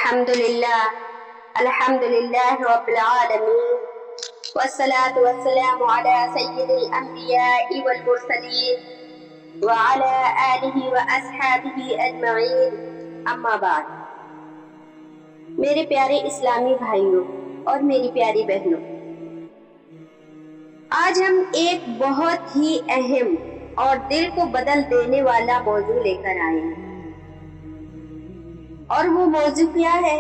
الحمد للہ رب العالمین والصلاة والسلام علی سید الانبیاء والمرسلین وعلی آلہ واصحابہ اجمعین، اما بعد۔ میرے پیارے اسلامی بھائیوں اور میری پیاری بہنوں، آج ہم ایک بہت ہی اہم اور دل کو بدل دینے والا موضوع لے کر آئے ہیں، اور وہ موضوع کیا ہے؟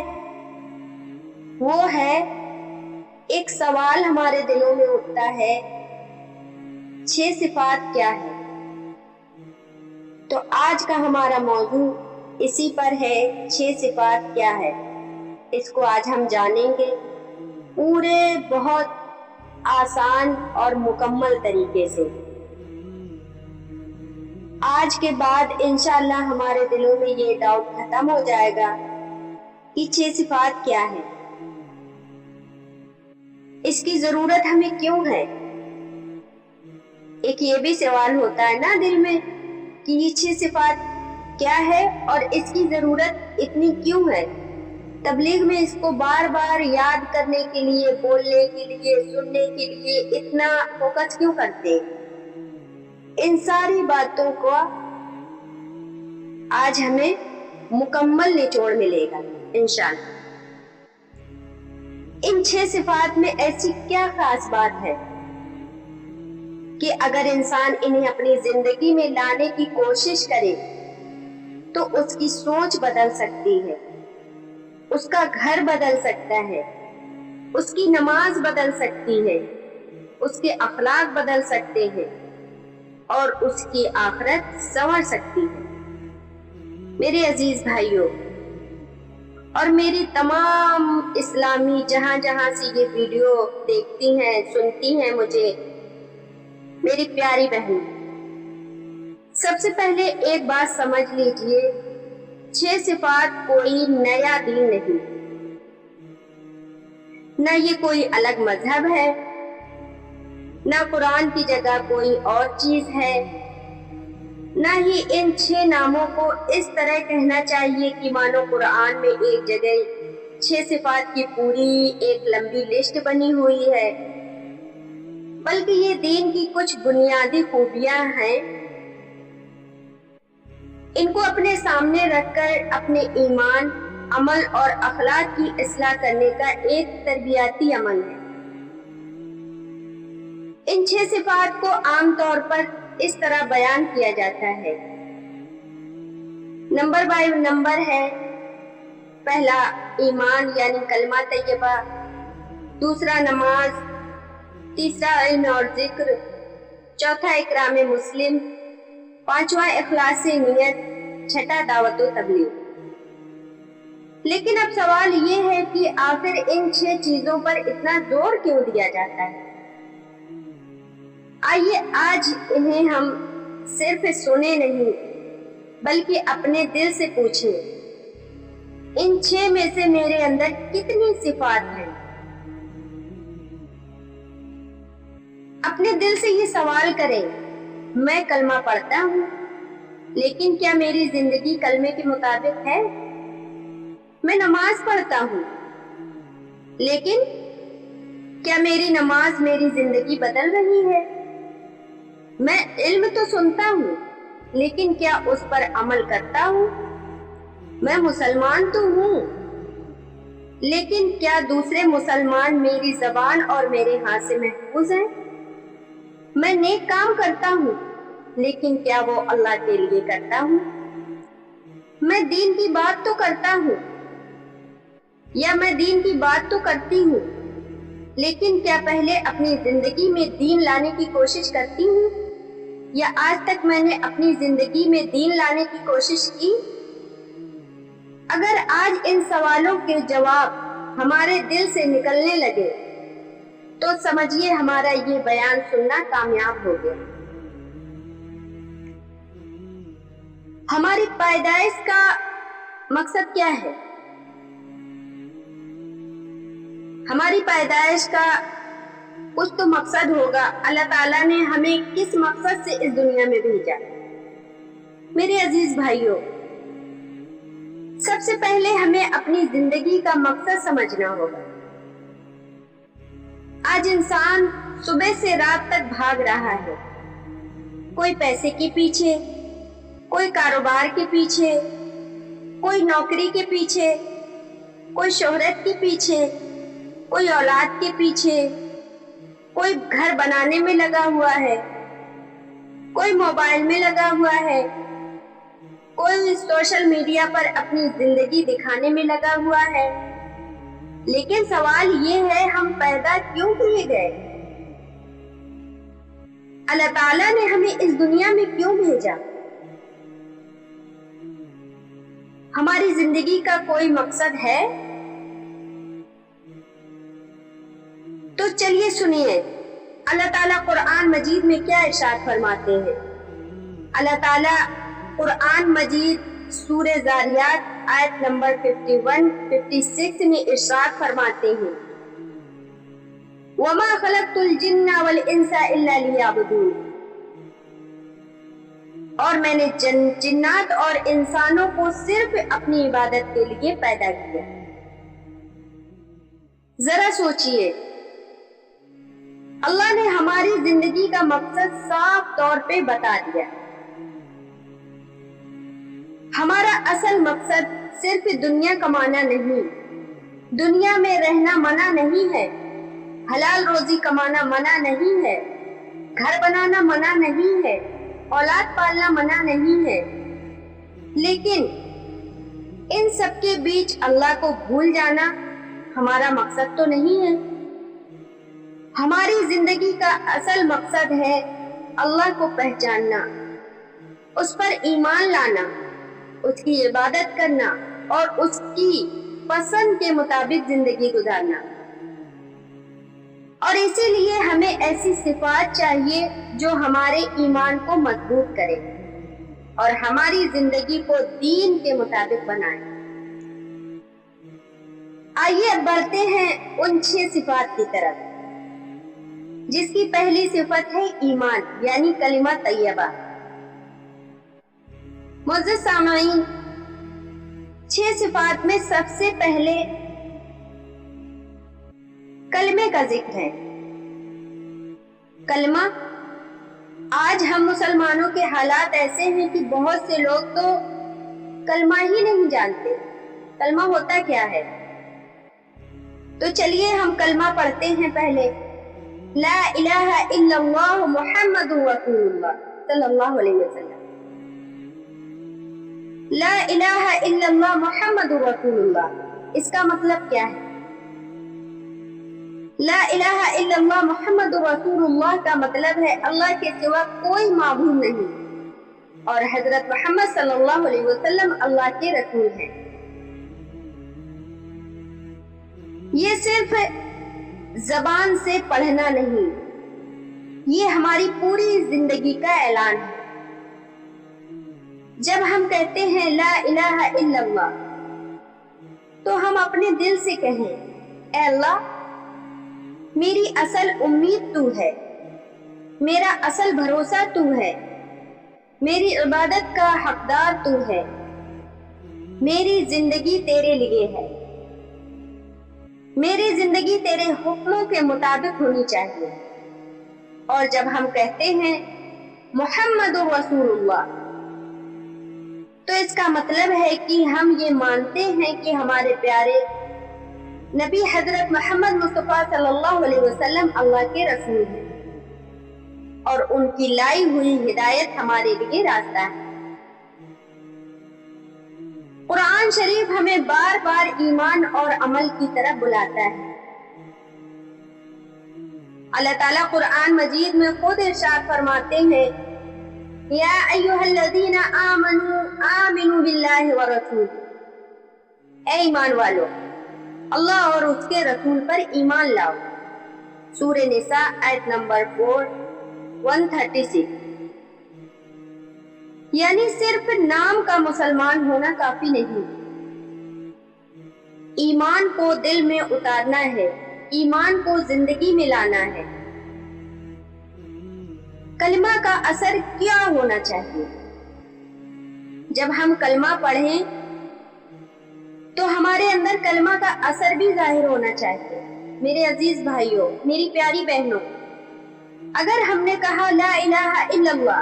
وہ ہے ایک سوال ہمارے دلوں میں اٹھتا ہے، 6 صفات کیا ہے؟ تو آج کا ہمارا موضوع اسی پر ہے، 6 صفات کیا ہے؟ اس کو آج ہم جانیں گے پورے بہت آسان اور مکمل طریقے سے۔ آج کے بعد انشاءاللہ ہمارے دلوں میں یہ ڈاؤٹ ختم ہو جائے گا کہ 6 صفات کیا ہے، اس کی ضرورت ہمیں کیوں ہے۔ ایک یہ بھی سوال ہوتا ہے نا دل میں کہ یہ 6 صفات کیا ہے اور اس کی ضرورت اتنی کیوں ہے؟ تبلیغ میں اس کو بار بار یاد کرنے کے لیے، بولنے کے لیے، سننے کے لیے اتنا فوکس کیوں کرتے؟ ان ساری باتوں کو آج ہمیں مکمل نچوڑ ملے گا انشاءاللہ۔ ان 6 صفات میں ایسی کیا خاص بات ہے کہ اگر انسان انہیں اپنی زندگی میں لانے کی کوشش کرے تو اس کی سوچ بدل سکتی ہے، اس کا گھر بدل سکتا ہے، اس کی نماز بدل سکتی ہے، اس کے اخلاق بدل سکتے ہیں اور اس کی آخرت سنور سکتی ہے۔ میرے عزیز بھائیوں اور میری تمام اسلامی جہاں جہاں سے یہ ویڈیو دیکھتی ہیں، سنتی ہیں مجھے، میری پیاری بہن، سب سے پہلے ایک بات سمجھ لیجئے، 6 صفات کوئی نیا دین نہیں، نہ یہ کوئی الگ مذہب ہے، نہ قرآن کی جگہ کوئی اور چیز ہے، نہ ہی ان 6 ناموں کو اس طرح کہنا چاہیے کہ مانو قرآن میں ایک جگہ 6 صفات کی پوری ایک لمبی لسٹ بنی ہوئی ہے، بلکہ یہ دین کی کچھ بنیادی خوبیاں ہیں۔ ان کو اپنے سامنے رکھ کر اپنے ایمان، عمل اور اخلاق کی اصلاح کرنے کا ایک تربیتی عمل ہے۔ ان 6 صفات کو عام طور پر اس طرح بیان کیا جاتا ہے، نمبر بائی نمبر ہے: پہلا ایمان یعنی کلمہ طیبہ، دوسرا نماز، تیسرا علم اور ذکر، چوتھا اکرام مسلم، پانچواں اخلاص نیت، چھٹا دعوت و تبلیغ۔ لیکن اب سوال یہ ہے کہ آخر ان 6 چیزوں پر اتنا زور کیوں دیا جاتا ہے؟ آئیے آج انہیں ہم صرف سنے نہیں بلکہ اپنے دل سے پوچھیں، ان 6 میں سے میرے اندر کتنی صفات ہیں؟ اپنے دل سے یہ سوال کریں، میں کلمہ پڑھتا ہوں، لیکن کیا میری زندگی کلمے کے مطابق ہے؟ میں نماز پڑھتا ہوں، لیکن کیا میری نماز میری زندگی بدل رہی ہے؟ میں علم تو سنتا ہوں، لیکن کیا اس پر عمل کرتا ہوں؟ میں مسلمان تو ہوں، لیکن کیا دوسرے مسلمان میری زبان اور میرے ہاتھ سے محفوظ ہیں؟ میں نیک کام کرتا ہوں، لیکن کیا وہ اللہ کے لیے کرتا ہوں؟ میں دین کی بات تو کرتا ہوں، یا میں دین کی بات تو کرتی ہوں، لیکن کیا پہلے اپنی زندگی میں دین لانے کی کوشش کرتی ہوں؟ یا آج تک میں نے اپنی زندگی میں دین لانے کی کوشش کی؟ اگر آج ان سوالوں کے جواب ہمارے دل سے نکلنے لگے تو سمجھیے ہمارا یہ بیان سننا کامیاب ہو گیا۔ ہماری پیدائش کا مقصد کیا ہے؟ ہماری پیدائش کا کچھ تو مقصد ہوگا، اللہ تعالیٰ نے ہمیں کس مقصد سے اس دنیا میں بھیجا؟ میرے عزیز بھائیوں، سب سے پہلے ہمیں اپنی زندگی کا مقصد سمجھنا ہوگا۔ آج انسان صبح سے رات تک بھاگ رہا ہے، کوئی پیسے کے پیچھے، کوئی کاروبار کے پیچھے، کوئی نوکری کے پیچھے، کوئی شہرت کے پیچھے، کوئی اولاد کے پیچھے، کوئی گھر بنانے میں لگا ہوا ہے، کوئی موبائل میں لگا ہوا ہے، کوئی سوشل میڈیا پر اپنی زندگی دکھانے میں لگا ہوا ہے۔ لیکن سوال یہ ہے، ہم پیدا کیوں کیے گئے؟ اللہ تعالیٰ نے ہمیں اس دنیا میں کیوں بھیجا؟ ہماری زندگی کا کوئی مقصد ہے؟ تو چلیے سنیے اللہ تعالیٰ قرآن مجید میں کیا ارشاد فرماتے ہیں۔ اللہ تعالیٰ قرآن مجید سورہ ذاریات آیت نمبر 51 56 میں ارشاد فرماتے ہیں، وَمَا خَلَقْتُ الْجِنَّ وَالْإِنسَ إِلَّا لِيَعْبُدُونِ، اور میں نے جنات اور انسانوں کو صرف اپنی عبادت کے لیے پیدا کیا۔ ذرا سوچئے، اللہ نے ہماری زندگی کا مقصد صاف طور پہ بتا دیا۔ ہمارا اصل مقصد صرف دنیا کمانا نہیں، دنیا میں رہنا منع نہیں ہے، حلال روزی کمانا منع نہیں ہے، گھر بنانا منع نہیں ہے، اولاد پالنا منع نہیں ہے، لیکن ان سب کے بیچ اللہ کو بھول جانا ہمارا مقصد تو نہیں ہے۔ ہماری زندگی کا اصل مقصد ہے اللہ کو پہچاننا، اس پر ایمان لانا، اس کی عبادت کرنا اور اس کی پسند کے مطابق زندگی گزارنا۔ اور اسی لیے ہمیں ایسی صفات چاہیے جو ہمارے ایمان کو مضبوط کرے اور ہماری زندگی کو دین کے مطابق بنائے۔ آئیے اب بڑھتے ہیں ان 6 صفات کی طرف، جس کی پہلی صفت ہے ایمان، یعنی کلمہ طیبہ۔ معزز سامعین، 6 صفات میں سب سے پہلے کلمے کا ذکر ہے۔ کلمہ، آج ہم مسلمانوں کے حالات ایسے ہیں کہ بہت سے لوگ تو کلمہ ہی نہیں جانتے۔ کلمہ ہوتا کیا ہے؟ تو چلیے ہم کلمہ پڑھتے ہیں۔ پہلے لا الہ الا اللہ محمد رسول اللہ صلی اللہ علیہ وسلم۔ لا الہ الا اللہ محمد رسول اللہ، اس کا مطلب کیا ہے؟ لا الہ الا اللہ محمد رسول اللہ کا مطلب ہے اللہ کے سوا کوئی معبود نہیں اور حضرت محمد صلی اللہ علیہ وسلم اللہ کے رسول ہیں۔ یہ صرف زبان سے پڑھنا نہیں، یہ ہماری پوری زندگی کا اعلان ہے۔ جب ہم کہتے ہیں لا الہ الا اللہ، تو ہم اپنے دل سے کہیں، اے اللہ، میری اصل امید تو ہے، میرا اصل بھروسہ تو ہے، میری عبادت کا حقدار تو ہے، میری زندگی تیرے لیے ہے، میری زندگی تیرے حکموں کے مطابق ہونی چاہیے۔ اور جب ہم کہتے ہیں محمد رسول اللہ، تو اس کا مطلب ہے کہ ہم یہ مانتے ہیں کہ ہمارے پیارے نبی حضرت محمد مصطفیٰ صلی اللہ علیہ وسلم اللہ کے رسول ہیں اور ان کی لائی ہوئی ہدایت ہمارے لیے راستہ ہے۔ قرآن شریف ہمیں بار بار ایمان اور عمل کی طرف بلاتا ہے۔ اللہ تعالیٰ قرآن مجید میں خود ارشاد فرماتے ہیں، یا ایھا الذین آمنوا آمنوا باللہ ورسولہ، اے ایمان والو، اللہ اور اس کے رسول پر ایمان لاؤ۔ سورہ نساء آیت نمبر 136۔ یعنی صرف نام کا مسلمان ہونا کافی نہیں، ایمان کو دل میں اتارنا ہے، ایمان کو زندگی میں لانا ہے۔ کلمہ کا اثر کیا ہونا چاہیے؟ جب ہم کلمہ پڑھیں تو ہمارے اندر کلمہ کا اثر بھی ظاہر ہونا چاہیے۔ میرے عزیز بھائیوں، میری پیاری بہنوں، اگر ہم نے کہا لا الہ الا اللہ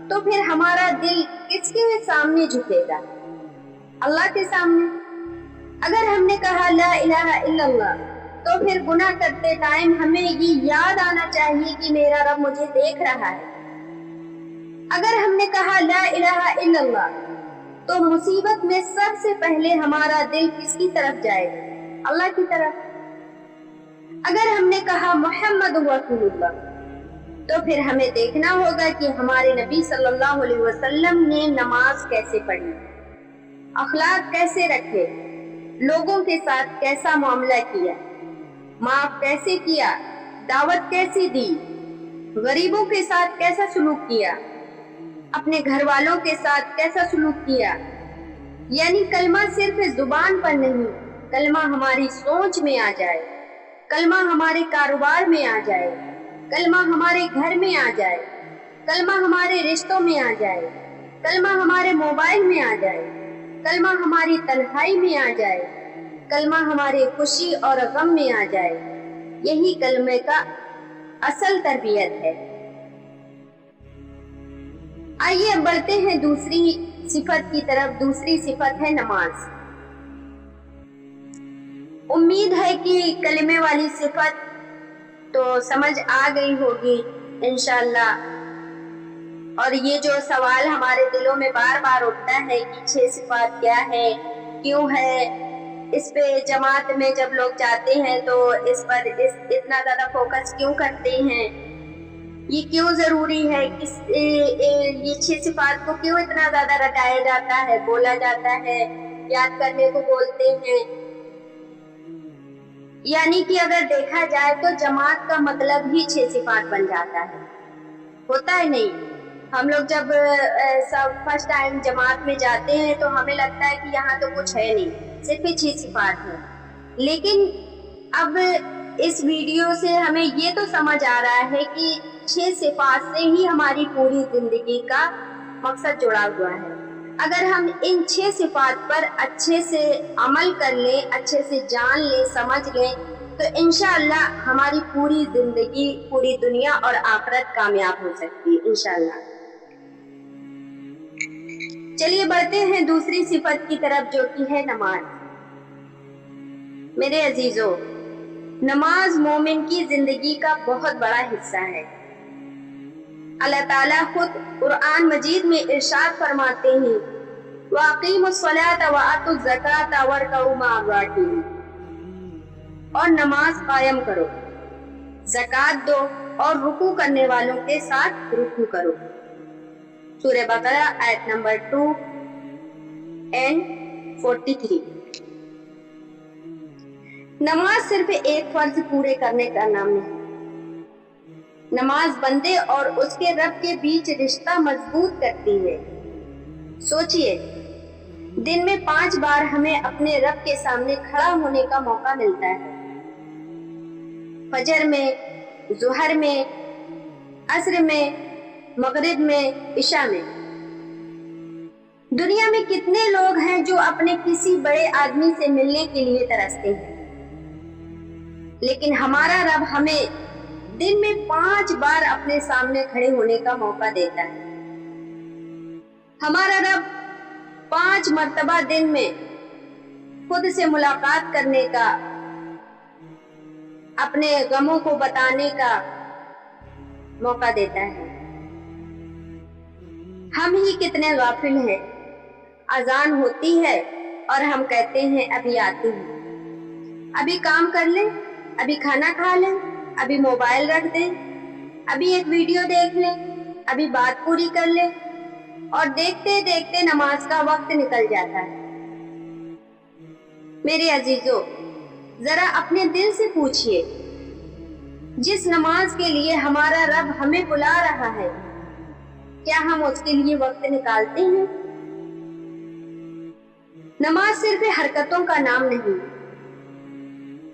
تو پھر ہمارا دل کس کے سامنے جھکے گا؟ اللہ کے سامنے۔ اگر ہم نے کہا لا الہ الا اللہ تو پھر گناہ کرتے ٹائم ہمیں یہ یاد آنا چاہیے کہ میرا رب مجھے دیکھ رہا ہے۔ اگر ہم نے کہا لا الہ الا اللہ تو مصیبت میں سب سے پہلے ہمارا دل کس کی طرف جائے گا؟ اللہ کی طرف۔ اگر ہم نے کہا محمد رسول اللہ تو پھر ہمیں دیکھنا ہوگا کہ ہمارے نبی صلی اللہ علیہ وسلم نے نماز کیسے پڑھی، اخلاق کیسے رکھے، لوگوں کے ساتھ کیسا معاملہ کیا، معاف کیسے کیا، دعوت کیسی دی، غریبوں کے ساتھ کیسا سلوک کیا، اپنے گھر والوں کے ساتھ کیسا سلوک کیا۔ یعنی کلمہ صرف زبان پر نہیں، کلمہ ہماری سوچ میں آ جائے، کلمہ ہمارے کاروبار میں آ جائے، کلمہ ہمارے گھر میں آ جائے، کلمہ ہمارے رشتوں میں آ جائے، کلمہ ہمارے موبائل میں آ جائے، کلمہ ہماری تنہائی میں آ جائے، کلمہ ہمارے خوشی اور غم میں آ جائے۔ یہی کلمے کا اصل تربیت ہے۔ آئیے اب بڑھتے ہیں دوسری صفت کی طرف۔ دوسری صفت ہے نماز۔ امید ہے کہ کلمے والی صفت تو سمجھ آ گئی ہوگی انشاءاللہ۔ اور یہ جو سوال ہمارے دلوں میں بار بار اٹھتا ہے کہ 6 صفات کیا ہے، کیوں ہے، اس پہ جماعت میں جب لوگ جاتے ہیں تو اس پر اتنا زیادہ فوکس کیوں کرتے ہیں، یہ کیوں ضروری ہے، یہ 6 صفات کو کیوں اتنا زیادہ رٹایا جاتا ہے، بولا جاتا ہے، یاد کرنے کو بولتے ہیں۔ یعنی کہ اگر دیکھا جائے تو جماعت کا مطلب ہی 6 صفات بن جاتا ہے، ہوتا ہے نہیں؟ ہم لوگ جب سب فرسٹ ٹائم جماعت میں جاتے ہیں تو ہمیں لگتا ہے کہ یہاں تو کچھ ہے نہیں، صرف 6 صفات ہیں۔ لیکن اب اس ویڈیو سے ہمیں یہ تو سمجھ آ رہا ہے کہ 6 صفات سے ہی ہماری پوری زندگی کا مقصد جڑا ہوا ہے۔ اگر ہم ان 6 صفات پر اچھے سے عمل کر لیں، اچھے سے جان لیں، سمجھ لیں، تو انشاءاللہ ہماری پوری زندگی، پوری دنیا اور آخرت کامیاب ہو سکتی ہے انشاءاللہ۔ چلیے بڑھتے ہیں دوسری صفت کی طرف جو کہ ہے نماز۔ میرے عزیزو، نماز مومن کی زندگی کا بہت بڑا حصہ ہے۔ اللہ تعالیٰ خود قرآن مجید میں ارشاد فرماتے ہیں وَأَقِيمُوا الصَّلَاةَ وَآتُوا الزَّكَاةَ وَارْكَعُوا مَعَ الرَّاكِعِينَ، اور نماز قائم کرو، زکوٰۃ دو اور رکوع کرنے والوں کے ساتھ رکوع کرو۔ سورہ بقرہ آیت نمبر 2 and 43۔ نماز صرف ایک فرض پورے کرنے کا نام نہیں، نماز بندے اور اس کے رب کے بیچ رشتہ مضبوط کرتی ہے۔ سوچئے، دن میں 5 بار ہمیں اپنے رب کے سامنے کھڑا ہونے کا موقع ملتا ہے، فجر میں، ظہر میں، عصر میں، مغرب میں، عشاء میں۔ دنیا میں کتنے لوگ ہیں جو اپنے کسی بڑے آدمی سے ملنے کے لیے ترستے ہیں، لیکن ہمارا رب ہمیں دن میں 5 بار اپنے سامنے کھڑے ہونے کا موقع دیتا ہے۔ ہمارا رب 5 مرتبہ دن میں خود سے ملاقات کرنے کا، اپنے غموں کو بتانے کا موقع دیتا ہے۔ ہم ہی کتنے غافل ہیں، اذان ہوتی ہے اور ہم کہتے ہیں ابھی آتی ہوں، ابھی کام کر لیں، ابھی کھانا کھا لیں، ابھی موبائل رکھ دیں، ابھی ایک ویڈیو دیکھ لیں، ابھی بات پوری کر لیں، اور دیکھتے دیکھتے نماز کا وقت نکل جاتا ہے۔ میرے عزیزو، ذرا اپنے دل سے پوچھئے، جس نماز کے لیے ہمارا رب ہمیں بلا رہا ہے، کیا ہم اس کے لیے وقت نکالتے ہیں؟ نماز صرف حرکتوں کا نام نہیں،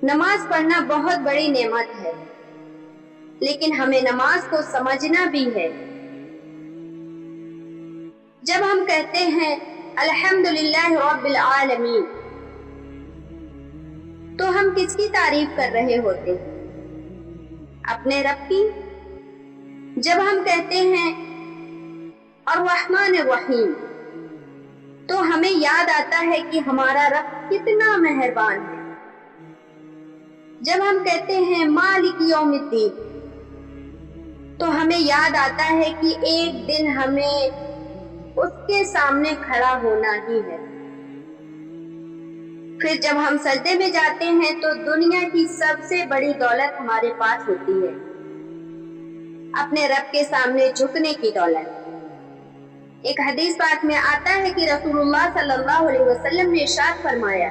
نماز پڑھنا بہت بڑی نعمت ہے، لیکن ہمیں نماز کو سمجھنا بھی ہے۔ جب ہم کہتے ہیں الحمدللہ رب العالمین، تو ہم کس کی تعریف کر رہے ہوتے ہیں؟ اپنے رب کی۔ جب ہم کہتے ہیں الرحمن الرحیم تو ہمیں یاد آتا ہے کہ ہمارا رب کتنا مہربان ہے۔ جب ہم کہتے ہیں مالک یوم الدین تو ہمیں یاد آتا ہے کہ ایک دن ہمیں اس کے سامنے کھڑا ہونا ہی ہے۔ پھر جب ہم سجدے میں جاتے ہیں تو دنیا کی سب سے بڑی دولت ہمارے پاس ہوتی ہے، اپنے رب کے سامنے جھکنے کی دولت۔ ایک حدیث پاک میں آتا ہے کہ رسول اللہ صلی اللہ علیہ وسلم نے ارشاد فرمایا،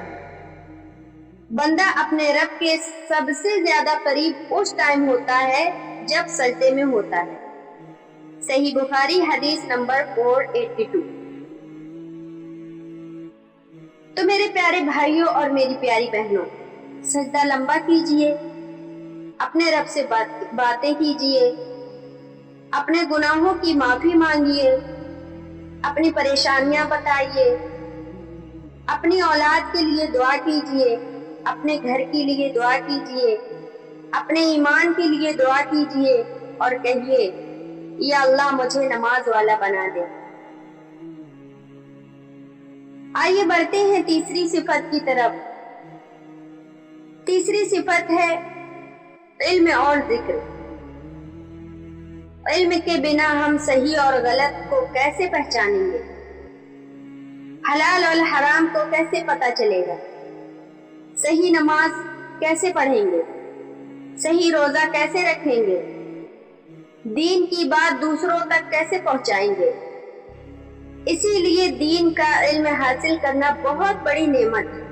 بندہ اپنے رب کے سب سے زیادہ قریب اس ٹائم ہوتا ہے جب سجدے میں ہوتا ہے۔ صحیح بخاری حدیث نمبر 482۔ تو میرے پیارے بھائیوں اور میری پیاری بہنوں، سجدہ لمبا کیجئے، اپنے رب سے باتیں کیجئے، اپنے گناہوں کی معافی مانگیے، اپنی پریشانیاں بتائیے، اپنی اولاد کے لیے دعا کیجئے، اپنے گھر کے لیے دعا کیجئے، اپنے ایمان کے لیے دعا کیجئے اور کہیے یا اللہ مجھے نماز والا بنا دے۔ آئیے بڑھتے ہیں تیسری صفت کی طرف۔ تیسری صفت ہے علم اور ذکر۔ علم کے بنا ہم صحیح اور غلط کو کیسے پہچانیں گے؟ حلال اور حرام کو کیسے پتہ چلے گا؟ صحیح نماز کیسے پڑھیں گے؟ صحیح روزہ کیسے رکھیں گے؟ دین کی بات دوسروں تک کیسے پہنچائیں گے؟ اسی لیے دین کا علم حاصل کرنا بہت بڑی نعمت ہے۔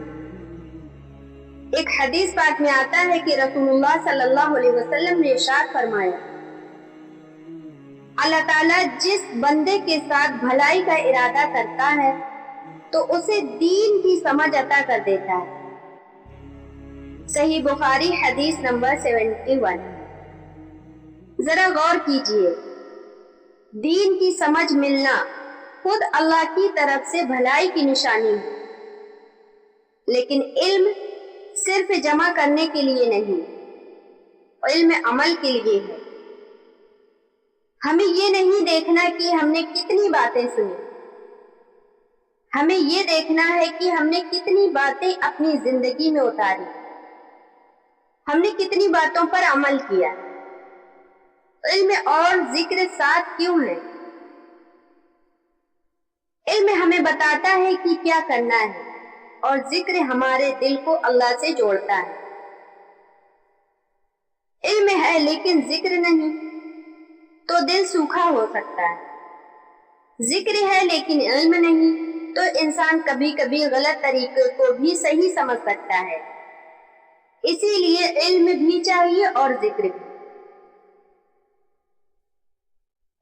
ایک حدیث پاک میں آتا ہے کہ رسول اللہ صلی اللہ علیہ وسلم نے ارشاد فرمایا، اللہ تعالیٰ جس بندے کے ساتھ بھلائی کا ارادہ کرتا ہے تو اسے دین کی سمجھ عطا کر دیتا ہے۔ صحیح بخاری حدیث نمبر 71۔ ذرا غور کیجئے، دین کی سمجھ ملنا خود اللہ کی طرف سے بھلائی کی نشانی ہے، لیکن علم صرف جمع کرنے کے لیے نہیں، علم عمل کے لیے ہے۔ ہمیں یہ نہیں دیکھنا کہ ہم نے کتنی باتیں سنی، ہمیں یہ دیکھنا ہے کہ ہم نے کتنی باتیں اپنی زندگی میں اتاری، ہم نے کتنی باتوں پر عمل کیا۔ علم اور ذکر ساتھ کیوں ہے؟ علم ہمیں بتاتا ہے کہ کیا کرنا ہے اور ذکر ہمارے دل کو اللہ سے جوڑتا ہے۔ علم ہے لیکن ذکر نہیں تو دل سوکھا ہو سکتا ہے، ذکر ہے لیکن علم نہیں تو انسان کبھی کبھی غلط طریقے کو بھی صحیح سمجھ سکتا ہے۔ اسی لیے علم بھی چاہیے اور ذکر بھی۔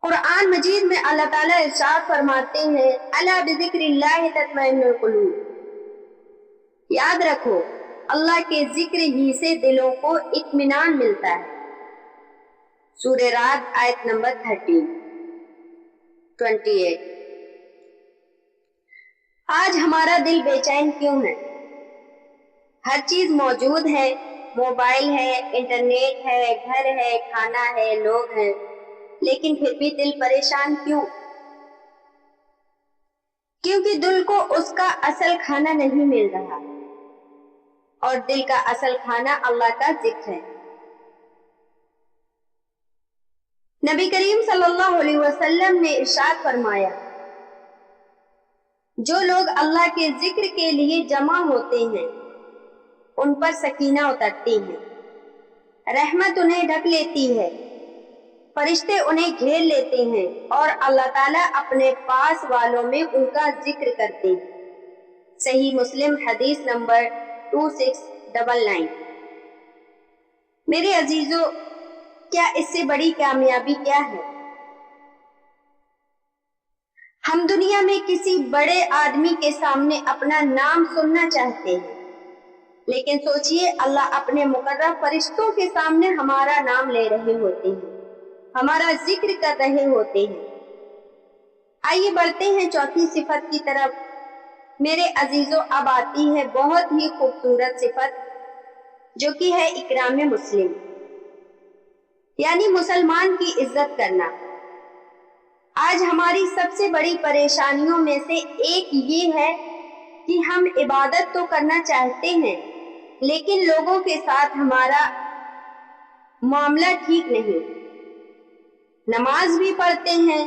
قرآن مجید میں اللہ تعالیٰ ارشاد فرماتے ہیں، الا بذکر اللہ تطمئن القلوب، یاد رکھو اللہ کے ذکر ہی سے دلوں کو اطمینان ملتا ہے۔ سورہ رعد آیت نمبر 28۔ آج ہمارا دل بے چین کیوں ہے؟ ہر چیز موجود ہے، موبائل ہے، انٹرنیٹ ہے، گھر ہے، کھانا ہے، لوگ ہیں، لیکن پھر بھی دل پریشان کیوں؟ کیونکہ دل کو اس کا اصل کھانا نہیں مل رہا، اور دل کا اصل کھانا اللہ کا ذکر ہے۔ نبی کریم صلی اللہ علیہ وسلم نے ارشاد فرمایا، جو لوگ اللہ کے ذکر کے لیے جمع ہوتے ہیں ان پر سکینہ اترتی ہے، رحمت انہیں ڈھک لیتی ہے، فرشتے انہیں گھیر لیتے ہیں اور اللہ تعالیٰ اپنے پاس والوں میں ان کا ذکر کرتے ہیں۔ صحیح مسلم حدیث نمبر 2699۔ میرے عزیزو، کیا اس سے بڑی کامیابی کیا ہے؟ ہم دنیا میں کسی بڑے آدمی کے سامنے اپنا نام سننا چاہتے ہیں، لیکن سوچئے اللہ اپنے مقرب فرشتوں کے سامنے ہمارا نام لے رہے ہوتے ہیں، ہمارا ذکر کر رہے ہوتے ہیں۔ آئیے بڑھتے ہیں چوتھی صفت کی طرف۔ میرے عزیزو، اب آتی ہے بہت ہی خوبصورت صفت، جو کہ ہے اکرام مسلم، یعنی مسلمان کی عزت کرنا۔ آج ہماری سب سے بڑی پریشانیوں میں سے ایک یہ ہے کہ ہم عبادت تو کرنا چاہتے ہیں لیکن لوگوں کے ساتھ ہمارا معاملہ ٹھیک نہیں۔ نماز بھی پڑھتے ہیں،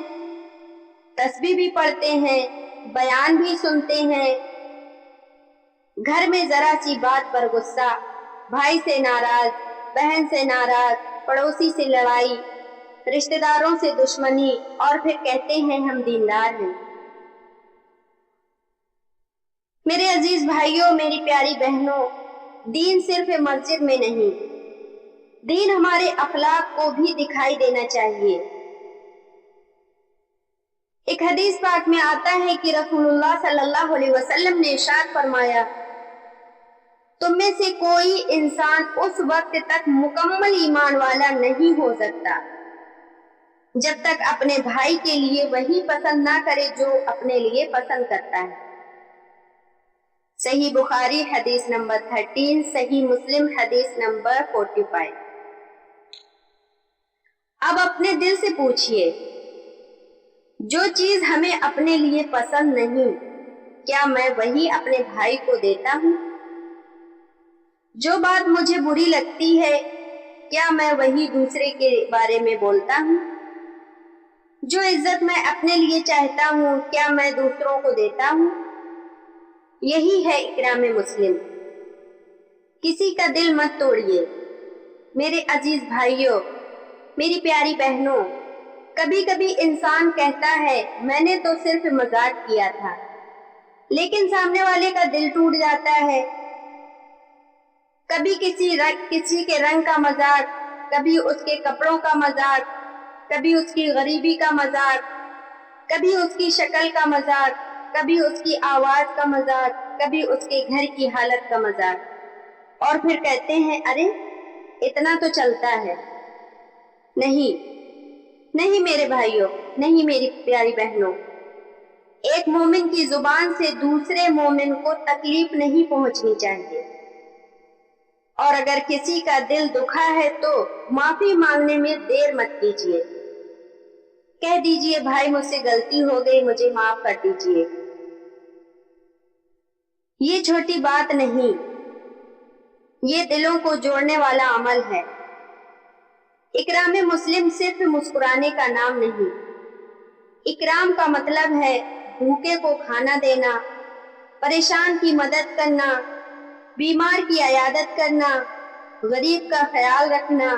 تسبیح بھی پڑھتے ہیں، بیان بھی سنتے ہیں، گھر میں ذرا سی بات پر غصہ، بھائی سے ناراض، بہن سے ناراض، پڑوسی سے لڑائی، رشتہ داروں سے دشمنی، اور پھر کہتے ہیں ہم دیندار ہیں۔ میرے عزیز بھائیوں، میری پیاری بہنوں، دین صرف مسجد میں نہیں، دین ہمارے اخلاق کو بھی دکھائی دینا چاہیے۔ ایک حدیث پاک میں آتا ہے کہ رسول اللہ صلی اللہ علیہ وسلم نے ارشاد فرمایا، تم میں سے کوئی انسان اس وقت تک مکمل ایمان والا نہیں ہو سکتا جب تک اپنے بھائی کے لیے وہی پسند نہ کرے جو اپنے لیے پسند کرتا ہے۔ صحیح بخاری حدیث نمبر 13، صحیح مسلم حدیث نمبر 45۔ اب اپنے دل سے پوچھئے، جو چیز ہمیں اپنے لیے پسند نہیں، کیا میں وہی اپنے بھائی کو دیتا ہوں؟ جو بات مجھے بری لگتی ہے، کیا میں وہی دوسرے کے بارے میں بولتا ہوں؟ جو عزت میں اپنے لیے چاہتا ہوں، کیا میں دوسروں کو دیتا ہوں؟ یہی ہے اکرام مسلم۔ کسی کا دل مت توڑیے۔ میرے عزیز بھائیوں، میری پیاری بہنوں، کبھی کبھی انسان کہتا ہے میں نے تو صرف مذاق کیا تھا، لیکن سامنے والے کا دل ٹوٹ جاتا ہے۔ کبھی کسی کے رنگ کا مذاق، کبھی اس کے کپڑوں کا مذاق، کبھی اس کی غریبی کا مذاق، کبھی اس کی شکل کا مذاق، کبھی اس کی آواز کا مذاق، کبھی اس کے گھر کی حالت کا مذاق، اور پھر کہتے ہیں ارے اتنا تو چلتا ہے۔ نہیں میرے بھائیوں، نہیں میری پیاری بہنوں، ایک مومن کی زبان سے دوسرے مومن کو تکلیف نہیں پہنچنی چاہیے، اور اگر کسی کا دل دکھا ہے تو معافی مانگنے میں دیر مت کیجیے۔ کہہ دیجیے بھائی مجھ سے غلطی ہو گئی، مجھے معاف کر دیجیے۔ یہ چھوٹی بات نہیں، یہ دلوں کو جوڑنے والا عمل ہے۔ اکرام مسلم صرف مسکرانے کا نام نہیں، اکرام کا مطلب ہے بھوکے کو کھانا دینا، پریشان کی مدد کرنا، بیمار کی عیادت کرنا، غریب کا خیال رکھنا،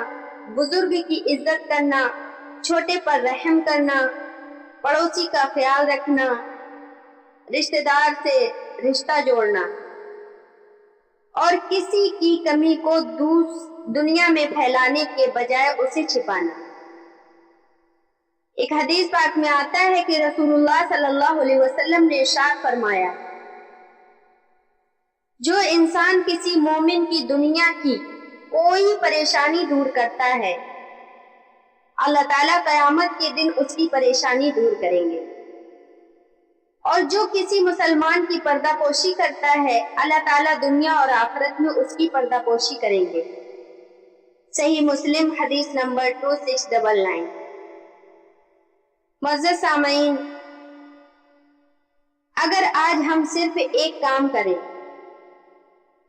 بزرگ کی عزت کرنا، چھوٹے پر رحم کرنا، پڑوسی کا خیال رکھنا، رشتہ دار سے رشتہ جوڑنا، اور کسی کی کمی کو دنیا میں پھیلانے کے بجائے اسے چھپانا۔ ایک حدیث پاک میں آتا ہے کہ رسول اللہ صلی اللہ علیہ وسلم نے ارشاد فرمایا، جو انسان کسی مومن کی دنیا کی کوئی پریشانی دور کرتا ہے، اللہ تعالیٰ قیامت کے دن اس کی پریشانی دور کریں گے، اور جو کسی مسلمان کی پردہ پوشی کرتا ہے، اللہ تعالیٰ دنیا اور آخرت میں اس کی پردہ پوشی کریں گے۔ صحیح مسلم حدیث نمبر 2699۔ معزز سامعین، اگر آج ہم صرف ایک کام کریں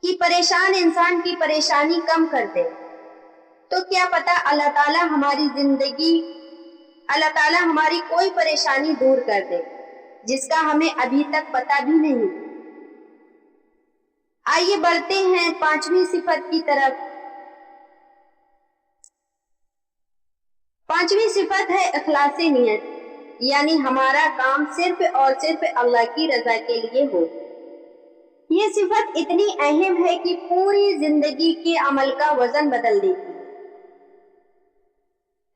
کہ پریشان انسان کی پریشانی کم کر دے، تو کیا پتا اللہ تعالیٰ ہماری کوئی پریشانی دور کر دے جس کا ہمیں ابھی تک پتا بھی نہیں۔ آئیے بڑھتے ہیں 5ویں صفت کی طرف۔ 5ویں صفت ہے اخلاص نیت، یعنی ہمارا کام صرف اور صرف اللہ کی رضا کے لیے ہو۔ یہ صفت اتنی اہم ہے کہ پوری زندگی کے عمل کا وزن بدل دیتی ہے۔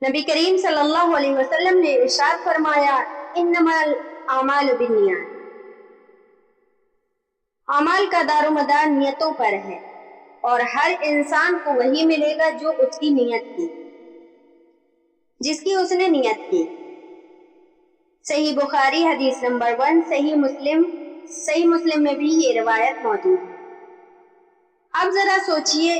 نبی کریم صلی اللہ علیہ وسلم نے ارشاد فرمایا، انما الاعمال بالنیات، اعمال کا دار و مدار نیتوں پر ہے، اور ہر انسان کو وہی ملے گا جو اس کی نیت کی، جس کی اس نے نیت کی۔ صحیح بخاری حدیث نمبر 1، صحیح مسلم میں بھی یہ روایت موجود ہے۔ اب ذرا سوچئے،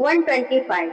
125।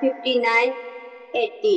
59-80।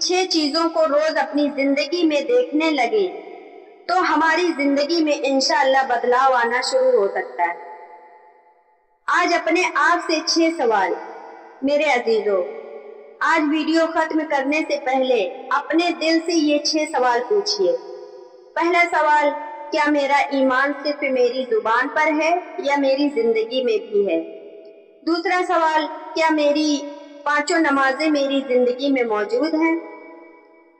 6 چیزوں کو روز اپنی زندگی میں دیکھنے لگے تو ہماری زندگی میں انشاءاللہ بدلاؤ آنا شروع ہو سکتا ہے۔ آج اپنے آپ سے 6 سوال۔ میرے عزیزو، آج ویڈیو ختم کرنے سے پہلے اپنے دل سے یہ 6 سوال پوچھئے۔ پہلا سوال، کیا میرا ایمان صرف میری زبان پر ہے یا میری زندگی میں بھی ہے؟ دوسرا سوال، کیا میری 5 نمازیں میری زندگی میں موجود ہیں؟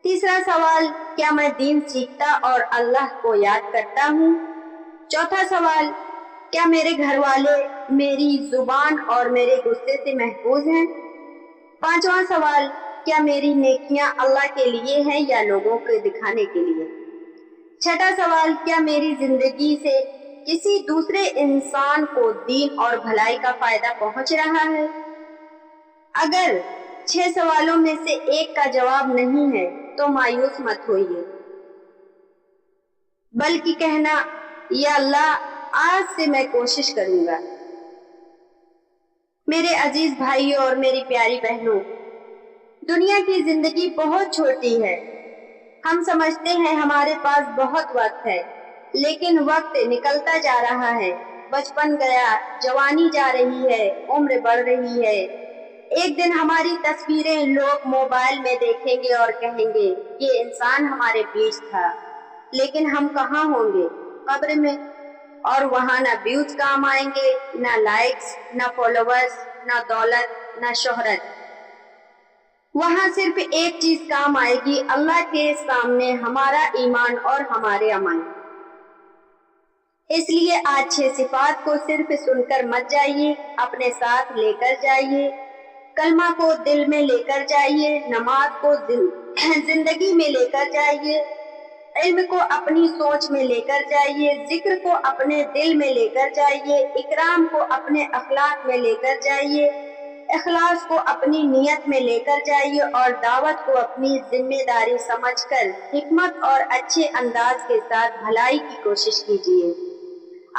تیسرا سوال، کیا میں دین سیکھتا اور اللہ کو یاد کرتا ہوں؟ چوتھا سوال، کیا میرے گھر والے میری زبان اور میرے غصے سے محفوظ ہیں؟ پانچواں سوال، کیا میری نیکیاں اللہ کے لیے ہیں یا لوگوں کو دکھانے کے لیے؟ چھٹا سوال، کیا میری زندگی سے کسی دوسرے انسان کو دین اور بھلائی کا فائدہ پہنچ رہا ہے؟ اگر 6 سوالوں میں سے ایک کا جواب نہیں ہے تو مایوس مت ہوئیے، بلکہ کہنا یا اللہ آج سے میں کوشش کروں گا۔ میرے عزیز بھائیوں اور میری پیاری بہنوں، دنیا کی زندگی بہت چھوٹی ہے۔ ہم سمجھتے ہیں ہمارے پاس بہت وقت ہے، لیکن وقت نکلتا جا رہا ہے۔ بچپن گیا، جوانی جا رہی ہے، عمر بڑھ رہی ہے۔ ایک دن ہماری تصویریں لوگ موبائل میں دیکھیں گے اور کہیں گے یہ انسان ہمارے بیچ تھا، لیکن ہم کہاں ہوں گے؟ قبر میں۔ اور وہاں نہ ویوز کام آئیں گے، نہ لائکس، نہ فالوورز، نہ دولت، نہ شہرت۔ وہاں صرف ایک چیز کام آئے گی، اللہ کے سامنے ہمارا ایمان اور ہمارے عمل۔ اس لیے آج 6 صفات کو صرف سن کر مت جائیے، اپنے ساتھ لے کر جائیے۔ کلمہ کو دل میں لے کر جائیے، نماز کو زندگی میں لے کر جائیے، علم کو اپنی سوچ میں لے کر جائیے، ذکر کو اپنے دل میں لے کر جائیے، اکرام کو اپنے اخلاق میں لے کر جائیے، اخلاص کو اپنی نیت میں لے کر جائیے، اور دعوت کو اپنی ذمہ داری سمجھ کر حکمت اور اچھے انداز کے ساتھ بھلائی کی کوشش کیجیے۔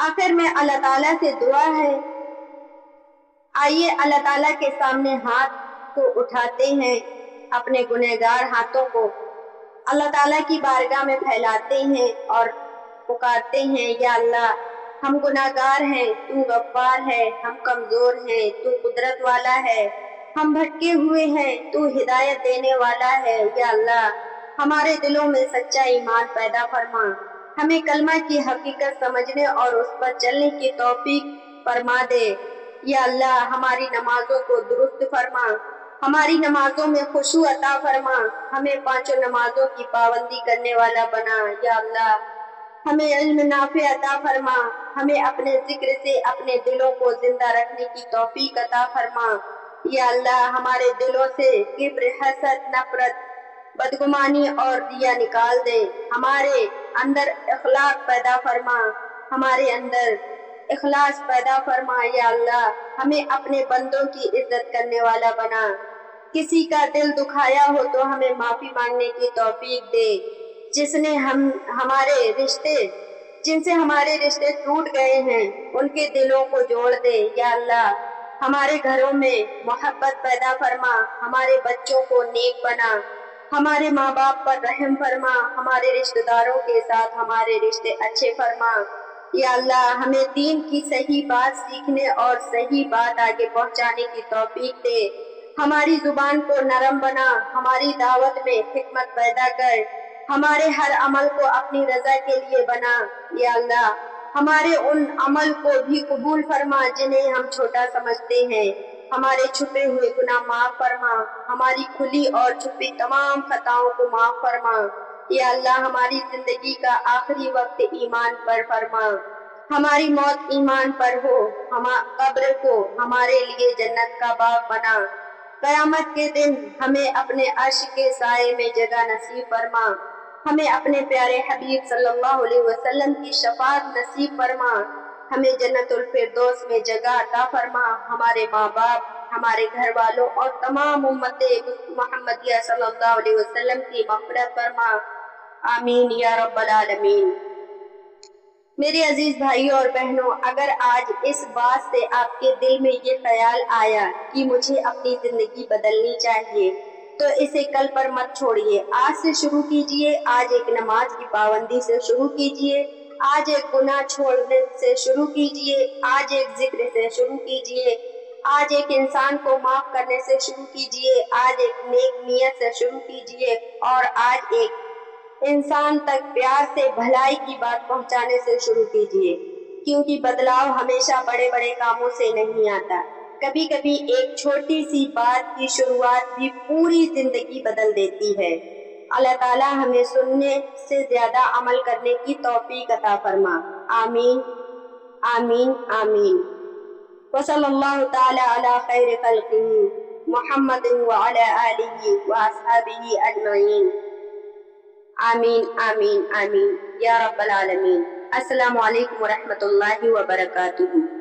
آخر میں اللہ تعالیٰ سے دعا ہے، آئیے اللہ تعالیٰ کے سامنے ہاتھ کو اٹھاتے ہیں، اپنے گنہگار ہاتھوں کو اللہ تعالیٰ کی بارگاہ میں پھیلاتے ہیں اور پکارتے ہیں، یا اللہ ہم گناہگار ہیں، تو غفار ہے، ہم کمزور ہیں، تو قدرت والا ہے، ہم بھٹکے ہوئے ہیں، تو ہدایت دینے والا ہے۔ یا اللہ ہمارے دلوں میں سچا ایمان پیدا فرما، ہمیں کلمہ کی حقیقت سمجھنے اور اس پر چلنے کی توفیق فرما دے۔ یا اللہ ہماری نمازوں کو درست فرما، ہماری نمازوں میں خشوع عطا فرما، ہمیں 5 نمازوں کی پابندی کرنے والا بنا۔ یا اللہ ہمیں علم نافع عطا فرما، ہمیں اپنے ذکر سے اپنے دلوں کو زندہ رکھنے کی توفیق عطا فرما۔ یا اللہ ہمارے دلوں سے کبر، حسد، نفرت، بدگمانی اور ریا نکال دے، ہمارے اندر اخلاق پیدا فرما، ہمارے اندر اخلاص پیدا فرما۔ یا اللہ ہمیں اپنے بندوں کی عزت کرنے والا بنا، کسی کا دل دکھایا ہو تو ہمیں معافی مانگنے کی توفیق دے، جن سے ہمارے رشتے ٹوٹ گئے ہیں ان کے دلوں کو جوڑ دے۔ یا اللہ ہمارے گھروں میں محبت پیدا فرما، ہمارے بچوں کو نیک بنا، ہمارے ماں باپ پر رحم فرما، ہمارے رشتہ داروں کے ساتھ ہمارے رشتے اچھے فرما۔ یا اللہ ہمیں دین کی صحیح بات سیکھنے اور صحیح بات آگے پہنچانے کی توفیق دے، ہماری زبان کو نرم بنا، ہماری دعوت میں حکمت پیدا کر، ہمارے ہر عمل کو اپنی رضا کے لیے بنا۔ یا اللہ ہمارے ان عمل کو بھی قبول فرما جنہیں ہم چھوٹا سمجھتے ہیں، ہمارے چھپے ہوئے گناہ معاف فرما، ہماری کھلی اور چھپی تمام خطاؤں کو معاف فرما۔ یا اللہ ہماری زندگی کا آخری وقت ایمان پر فرما، ہماری موت ایمان پر ہو، قبر کو ہمارے لیے جنت کا باغ بنا، قیامت کے دن ہمیں اپنے عرش کے سائے میں جگہ نصیب فرما، ہمیں اپنے پیارے حبیب صلی اللہ علیہ وسلم کی شفاعت نصیب فرما، ہمیں جنت الفردوس میں جگہ عطا فرما، ہمارے ماں باپ، ہمارے گھر والوں اور تمام امت محمدیہ صلی اللہ علیہ وسلم کی مغفرت فرما، آمین یا رب العالمین۔ میرے عزیز بھائیوں اور بہنوں، اگر آج اس بات سے آپ کے دل میں یہ خیال آیا کہ مجھے اپنی زندگی بدلنی چاہیے، تو اسے کل پر مت چھوڑیے، آج سے شروع کیجیے، آج ایک نماز کی پابندی سے شروع کیجیے، آج ایک گناہ چھوڑنے سے شروع کیجیے، آج ایک ذکر سے شروع کیجیے، آج ایک انسان کو معاف کرنے سے شروع کیجیے، آج ایک نیک نیت سے شروع کیجیے، اور آج ایک انسان تک پیار سے بھلائی کی بات پہنچانے سے شروع کیجیے، کیونکہ بدلاؤ ہمیشہ بڑے بڑے کاموں سے نہیں آتا، کبھی کبھی ایک چھوٹی سی بات کی شروعات بھی پوری زندگی بدل دیتی ہے۔ اللہ تعالیٰ ہمیں سننے سے زیادہ عمل کرنے کی توفیق عطا فرما، آمین آمین آمین۔ وصلی اللہ تعالی علی خیر خلقہ محمد وعلی آلہ واصحابہ اجمعین، آمین آمین آمین یا رب العالمین۔ السلام علیکم ورحمۃ اللہ وبرکاتہ۔